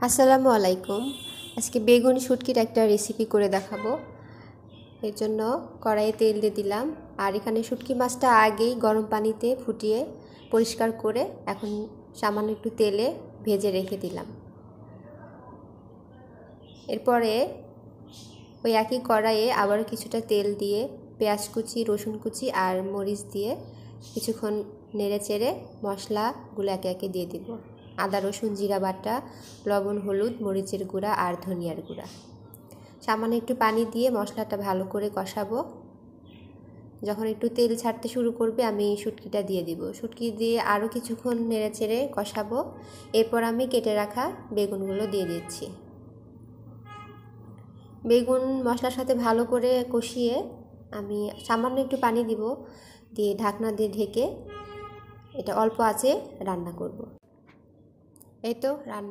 আসসালামু আলাইকুম। আজকে বেগুন শুটকির একটা রেসিপি করে দেখাবো। এর জন্য কড়াইয়ে তেল দিয়ে দিলাম, আর এখানে শুটকি মাছটা আগেই গরম পানিতে ফুটিয়ে পরিষ্কার করে এখন সামান্য একটু তেলে ভেজে রেখে দিলাম। এরপরে ওই একই কড়াইয়ে আবার কিছুটা তেল দিয়ে পেঁয়াজ কুচি, রসুন কুচি আর মরিচ দিয়ে কিছুক্ষণ নেড়ে চেড়ে মশলাগুলো একে একে দিয়ে দিব। আদা, রসুন, জিরা বাটা, লবণ, হলুদ, মরিচের গুঁড়া আর ধনিয়ার গুঁড়া। সামান্য একটু পানি দিয়ে মশলাটা ভালো করে কষাবো। যখন একটু তেল ছাড়তে শুরু করবে আমি শুটকিটা দিয়ে দিব। শুটকি দিয়ে আরও কিছুক্ষণ নেড়ে চেড়ে কষাবো। এরপর আমি কেটে রাখা বেগুনগুলো দিয়ে দিচ্ছি। বেগুন মশলার সাথে ভালো করে কষিয়ে আমি সামান্য একটু পানি দিব, দিয়ে ঢাকনা দিয়ে ঢেকে এটা অল্প আঁচে রান্না করব। এই তো রান্না